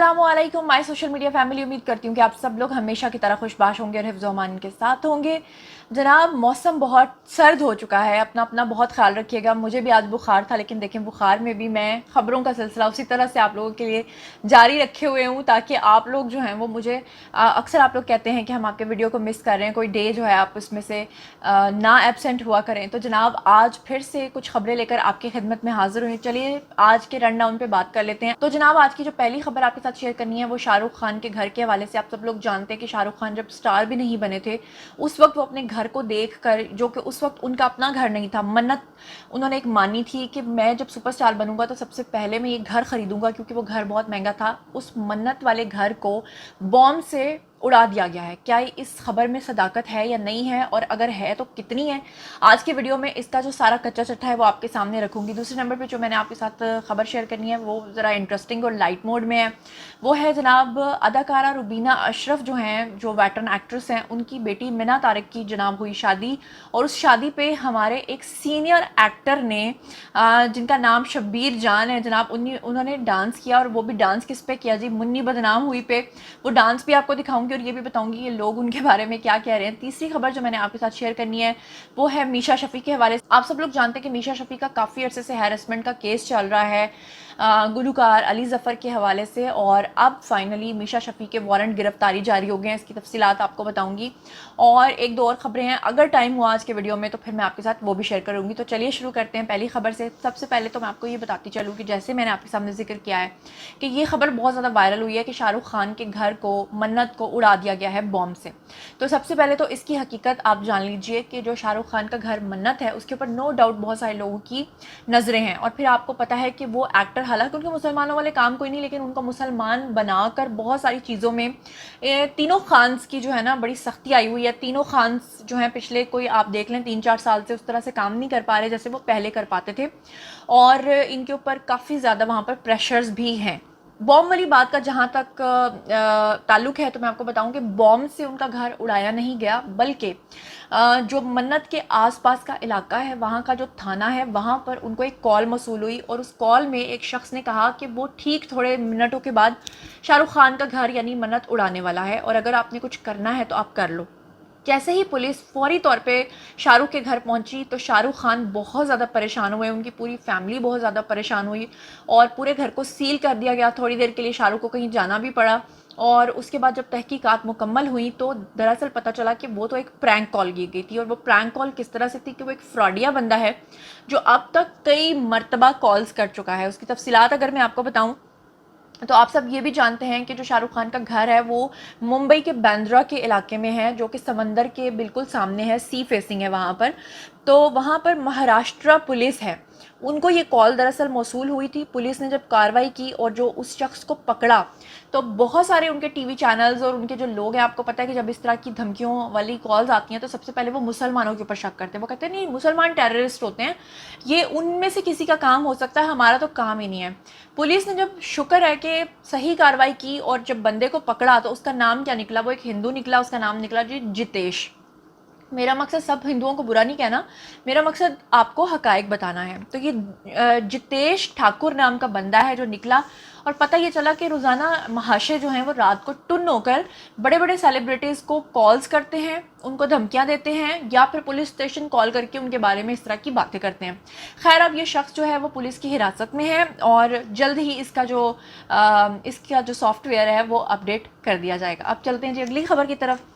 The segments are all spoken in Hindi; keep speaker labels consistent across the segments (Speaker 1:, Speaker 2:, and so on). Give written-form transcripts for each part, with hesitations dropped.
Speaker 1: अस्सलामुअलैकुम माय सोशल मीडिया फैमिली। उम्मीद करती हूँ कि आप सब लोग हमेशा की तरह खुशबाश होंगे और हिफ्ज़ अमान के साथ होंगे। जनाब, मौसम बहुत सर्द हो चुका है, अपना अपना बहुत ख्याल रखिएगा। मुझे भी आज बुखार था, लेकिन देखें बुखार में भी मैं ख़बरों का सिलसिला उसी तरह से आप लोगों के लिए जारी रखे हुए हूँ, ताकि आप लोग जो हैं वो मुझे अक्सर आप लोग कहते हैं कि हम आपके वीडियो को मिस कर रहे हैं, कोई डे जो है आप उसमें से ना एबसेंट हुआ करें। तो जनाब, आज फिर से कुछ खबरें लेकर आपकी खिदमत में हाजिर हुई। चलिए आज के रन डाउन पे बात कर लेते हैं। तो जनाब, आज की जो पहली खबर आपके साथ शेयर करनी है वो शाहरुख खान के घर के हवाले से। आप सब लोग जानते हैं कि शाहरुख खान जब स्टार भी नहीं बने थे, उस वक्त वो अपने घर को देख कर, जो कि उस वक्त उनका अपना घर नहीं था, मन्नत उन्होंने एक मानी थी कि मैं जब सुपरस्टार बनूंगा तो सबसे पहले मैं ये घर खरीदूंगा, क्योंकि वो घर बहुत महंगा था। उस मन्नत वाले घर को बॉम्ब से उड़ा दिया गया है। क्या इस खबर में सदाकत है या नहीं है, और अगर है तो कितनी है? आज के वीडियो में इसका जो सारा कच्चा चट्टा है वो आपके सामने रखूंगी। दूसरे नंबर पे जो मैंने आपके साथ खबर शेयर करनी है वो ज़रा इंटरेस्टिंग और लाइट मोड में है। वो है जनाब, अदाकारा रुबीना अशरफ जो हैं, जो वेटरन एक्ट्रेस हैं, उनकी बेटी मिना तारिक की जनाब हुई शादी। और उस शादी पे हमारे एक सीनियर एक्टर ने जिनका नाम शब्बीर जान है जनाब, उन्होंने डांस किया। और वो भी डांस किस पे किया जी? मुन्नी बदनाम हुई पे। वो डांस भी आपको दिखाऊंगी और ये भी बताऊंगी कि लोग उनके बारे में क्या कह रहे हैं। तीसरी खबर जो मैंने आपके साथ शेयर करनी है वो है मीशा शफी के हवाले से। आप सब लोग जानते हैं कि मीशा शफी का काफ़ी अरसे से हैरेसमेंट का केस चल रहा है गुलकार अली ज़फ़र के हवाले से, और अब फाइनली मीशा शफी के वारंट गिरफ्तारी जारी हो गए हैं। इसकी तफसीलात आपको बताऊंगी, और एक दो और ख़बरें हैं। अगर टाइम हुआ आज के वीडियो में तो फिर मैं आपके साथ वो भी शेयर करूंगी। तो चलिए शुरू करते हैं पहली खबर से। सबसे पहले तो मैं आपको ये बताती चलूँ कि जैसे मैंने आपके सामने जिक्र किया है कि ये खबर बहुत ज़्यादा वायरल हुई है कि शाहरुख खान के घर को, मन्नत को उड़ा दिया गया है बॉम्ब से। तो सबसे पहले तो इसकी हकीकत आप जान लीजिए कि जो शाहरुख खान का घर मन्नत है उसके ऊपर नो डाउट बहुत सारे लोगों की नज़रें हैं। और फिर आपको पता है कि वो एक्टर, हालांकि उनके मुसलमानों वाले काम कोई नहीं, लेकिन उनको मुसलमान बनाकर बहुत सारी चीज़ों में तीनों खान्स की जो है ना बड़ी सख्ती आई हुई है। तीनों खान्स जो हैं पिछले कोई आप देख लें 3-4 साल से उस तरह से काम नहीं कर पा रहे जैसे वो पहले कर पाते थे, और इनके ऊपर काफ़ी ज़्यादा वहाँ पर प्रेशर्स भी हैं। बॉम्ब वाली बात का जहाँ तक ताल्लुक है तो मैं आपको बताऊं कि बॉम्ब से उनका घर उड़ाया नहीं गया, बल्कि जो मन्नत के आसपास का इलाका है, वहाँ का जो थाना है, वहाँ पर उनको एक कॉल मौसूल हुई। और उस कॉल में एक शख्स ने कहा कि वो ठीक थोड़े मिनटों के बाद शाहरुख खान का घर यानी मन्नत उड़ाने वाला है, और अगर आपने कुछ करना है तो आप कर लो। जैसे ही पुलिस फौरी तौर पे शाहरुख के घर पहुंची तो शाहरुख खान बहुत ज़्यादा परेशान हुए, उनकी पूरी फैमिली बहुत ज़्यादा परेशान हुई, और पूरे घर को सील कर दिया गया। थोड़ी देर के लिए शाहरुख को कहीं जाना भी पड़ा, और उसके बाद जब तहकीकात मुकम्मल हुई तो दरअसल पता चला कि वो तो एक प्रैंक कॉल की गई थी। और वो प्रैंक कॉल किस तरह से थी कि वो एक फ्रॉडिया बंदा है जो अब तक कई मरतबा कॉल्स कर चुका है। उसकी तफसीलात अगर मैं आपको बताऊँ तो आप सब ये भी जानते हैं कि जो शाहरुख खान का घर है वो मुंबई के बांद्रा के इलाके में है, जो कि समंदर के बिल्कुल सामने है, सी फेसिंग है वहाँ पर। तो वहाँ पर महाराष्ट्र पुलिस है, उनको ये कॉल दरअसल मौसूल हुई थी। पुलिस ने जब कार्रवाई की और जो उस शख्स को पकड़ा तो बहुत सारे उनके टीवी चैनल्स और उनके जो लोग हैं, आपको पता है कि जब इस तरह की धमकियों वाली कॉल्स आती हैं तो सबसे पहले वो मुसलमानों के ऊपर शक करते हैं। वो कहते हैं नहीं, मुसलमान टेररिस्ट होते हैं, ये उनमें से किसी का काम हो सकता है, हमारा तो काम ही नहीं है। पुलिस ने जब शुक्र है कि सही कार्रवाई की और जब बंदे को पकड़ा तो उसका नाम क्या निकला? वो एक हिंदू निकला, उसका नाम निकला जी जितेश। मेरा मकसद सब हिंदुओं को बुरा नहीं कहना, मेरा मकसद आपको हकायक बताना है। तो ये जितेश ठाकुर नाम का बंदा है जो निकला, और पता ये चला कि रोज़ाना महाशय जो हैं वो रात को टुन होकर बड़े बड़े सेलिब्रिटीज़ को कॉल्स करते हैं, उनको धमकियां देते हैं, या फिर पुलिस स्टेशन कॉल करके उनके बारे में इस तरह की बातें करते हैं। खैर, अब ये शख्स जो है वो पुलिस की हिरासत में है, और जल्द ही इसका जो सॉफ्टवेयर है वो अपडेट कर दिया जाएगा। अब चलते हैं जी अगली खबर की तरफ।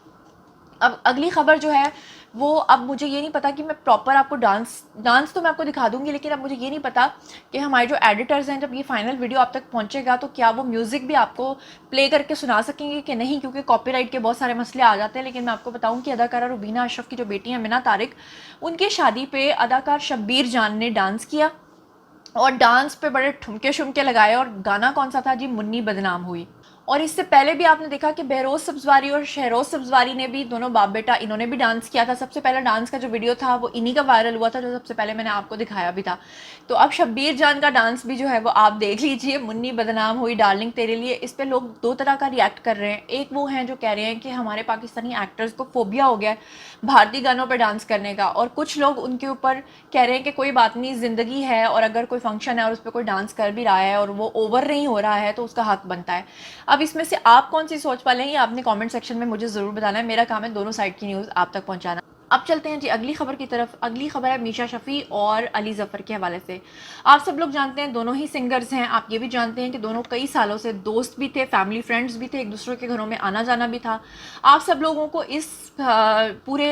Speaker 1: अब अगली खबर जो है वो, अब मुझे ये नहीं पता कि मैं प्रॉपर आपको डांस तो मैं आपको दिखा दूंगी, लेकिन अब मुझे ये नहीं पता कि हमारे जो एडिटर्स हैं, जब ये फाइनल वीडियो आप तक पहुंचेगा तो क्या वो म्यूज़िक भी आपको प्ले करके सुना सकेंगे कि नहीं, क्योंकि कॉपीराइट के बहुत सारे मसले आ जाते हैं। लेकिन मैं आपको बताऊं कि अदाकारा रुबीना अशरफ की जो बेटी है मिना तारिक, उनकी शादी पे अदाकार शब्बीर जान ने डांस किया, और डांस पे बड़े ठुमके शुमके लगाए, और गाना कौन सा था जी? मुन्नी बदनाम हुई। और इससे पहले भी आपने देखा कि बहरोज़ सब्ज़वारी और शहरोज़ सब्ज़वारी ने भी, दोनों बाप बेटा, इन्होंने भी डांस किया था। सबसे पहला डांस का जो वीडियो था वो इन्हीं का वायरल हुआ था, जो सबसे पहले मैंने आपको दिखाया भी था। तो अब शब्बीर जान का डांस भी जो है वो आप देख लीजिए, मुन्नी बदनाम हुई डार्लिंग तेरे लिए। इस पर लोग दो तरह का रिएक्ट कर रहे हैं। एक वो हैं जो कह रहे हैं कि हमारे पाकिस्तानी एक्टर्स को फोबिया हो गया है भारतीय गानों पर डांस करने का, और कुछ लोग उनके ऊपर कह रहे हैं कि कोई बात नहीं, ज़िंदगी है और अगर कोई फंक्शन है और उस पर कोई डांस कर भी रहा है और वो ओवर नहीं हो रहा है तो उसका हक बनता है। अब इसमें से आप कौन सी सोच वाले हैं, ये आपने कमेंट सेक्शन में मुझे ज़रूर बताना है। मेरा काम है दोनों साइड की न्यूज़ आप तक पहुंचाना। अब चलते हैं जी अगली खबर की तरफ। अगली खबर है मीशा शफ़ी और अली ज़फ़र के हवाले से। आप सब लोग जानते हैं दोनों ही सिंगर्स हैं। आप ये भी जानते हैं कि दोनों कई सालों से दोस्त भी थे, फैमिली फ्रेंड्स भी थे, एक दूसरे के घरों में आना जाना भी था। आप सब लोगों को इस पूरे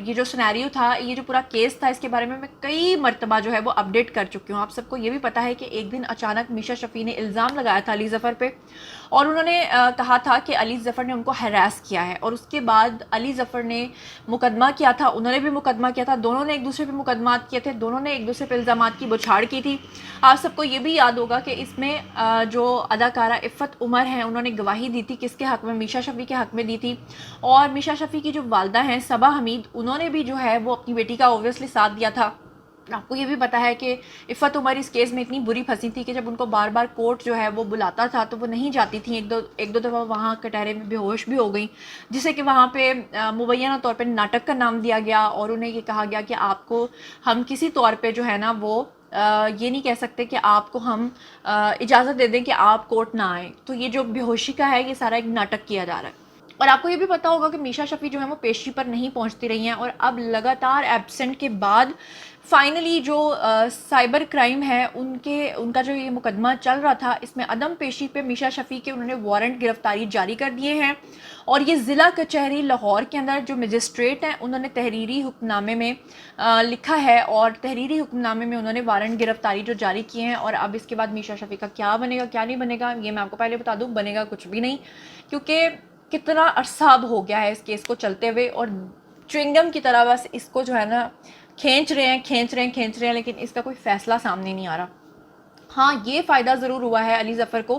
Speaker 1: ये जो सिनेरियो था, ये जो पूरा केस था, इसके बारे में मैं कई मरतबा जो है वो अपडेट कर चुकी हूँ। आप सबको ये भी पता है कि एक दिन अचानक मीशा शफ़ी ने इल्ज़ाम लगाया था अली ज़फ़र पे, और उन्होंने कहा था कि अली ज़फ़र ने उनको हरास किया है। और उसके बाद अली ज़फ़र ने मुकदमा किया था, उन्होंने भी मुकदमा किया था, दोनों ने एक दूसरे पे मुकदमात किए थे, दोनों ने एक दूसरे पे इल्ज़ामात की बौछार की थी। आप सबको ये भी याद होगा कि इसमें जो अदाकारा इफ़्फ़त उमर हैं, उन्होंने गवाही दी थी किसके हक़ में, मीशा शफ़ी के हक़ में दी थी। और मीशा शफ़ी की जो वालदा हैं सबा हमीद, उन्होंने भी जो है वो अपनी बेटी का ऑब्वियसली साथ दिया था। आपको ये भी पता है कि इफ़्फ़त उमर इस केस में इतनी बुरी फंसी थी कि जब उनको बार बार कोर्ट जो है वो बुलाता था तो वो नहीं जाती थी। एक दो दफ़ा वहाँ कटहरे में बेहोश भी हो गई, जिसे कि वहाँ पे मुबैना तौर पे नाटक का नाम दिया गया और उन्हें ये कहा गया कि आपको हम किसी तौर पे जो है ना वो ये नहीं कह सकते कि आपको हम इजाज़त दे दें कि आप कोर्ट ना आएँ। तो ये जो बेहोशी का है, ये सारा एक नाटक किया जा रहा है। और आपको ये भी पता होगा कि मीशा शफ़ी जो है वो पेशी पर नहीं पहुंचती रही हैं, और अब लगातार एब्सेंट के बाद फाइनली जो साइबर क्राइम है उनका जो ये मुकदमा चल रहा था, इसमें अदम पेशी पे मीशा शफ़ी के उन्होंने वारंट गिरफ्तारी जारी कर दिए हैं। और ये ज़िला कचहरी लाहौर के अंदर जो मजिस्ट्रेट हैं उन्होंने तहरीरी हुक्मनामे में लिखा है, और तहरीरी हुक्मनामे में उन्होंने वारंट गिरफ्तारी जो जारी किए हैं। और अब इसके बाद मीशा शफ़ी का क्या बनेगा क्या नहीं बनेगा, ये मैं आपको पहले बता दूँ, बनेगा कुछ भी नहीं, क्योंकि कितना अरसा हो गया है इस केस को चलते हुए, और च्युइंगम की तरह बस इसको जो है ना खींच रहे हैं, लेकिन इसका कोई फ़ैसला सामने नहीं आ रहा। हाँ, ये फ़ायदा ज़रूर हुआ है अली ज़फ़र को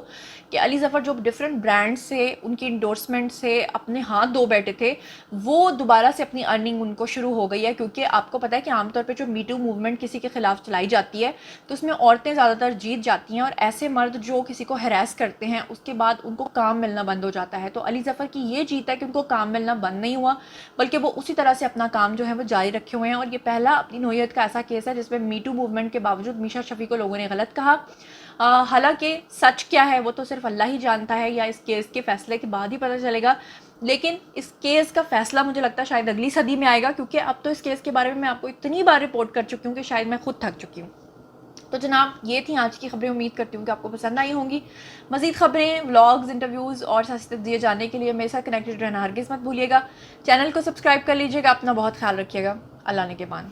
Speaker 1: कि अली ज़फ़र जो डिफरेंट ब्रांड से, उनकी इंडोर्समेंट से अपने हाथ धो बैठे थे, वो दोबारा से अपनी अर्निंग उनको शुरू हो गई है। क्योंकि आपको पता है कि आमतौर पे जो मी टू मूवमेंट किसी के ख़िलाफ़ चलाई जाती है तो उसमें औरतें ज़्यादातर जीत जाती हैं, और ऐसे मर्द जो किसी को हरास करते हैं उसके बाद उनको काम मिलना बंद हो जाता है। तो अली ज़फ़र की ये जीत है कि उनको काम मिलना बंद नहीं हुआ, बल्कि वो उसी तरह से अपना काम जो है वो जारी रखे हुए हैं। और ये पहला अपनी नौयत का ऐसा केस है जिसमें मी टू मूवमेंट के बावजूद मीशा शफ़ी को लोगों ने गलत कहा। हालांकि सच क्या है वो तो सिर्फ अल्लाह ही जानता है, या इस केस के फैसले के बाद ही पता चलेगा। लेकिन इस केस का फैसला मुझे लगता है शायद अगली सदी में आएगा, क्योंकि अब तो इस केस के बारे में मैं आपको इतनी बार रिपोर्ट कर चुकी हूँ कि शायद मैं खुद थक चुकी हूँ। तो जनाब, ये थी आज की खबरें। उम्मीद करती हूँ कि आपको पसंद आई होंगी। मज़ीद खबरें, व्लॉग्स, इंटरव्यूज़ और साथ दिए जाने के लिए मेरे साथ कनेक्टेड रहना हरगिज़ मत भूलिएगा। चैनल को सब्सक्राइब कर लीजिएगा। अपना बहुत ख्याल रखिएगा। अल्लाह ने के मान।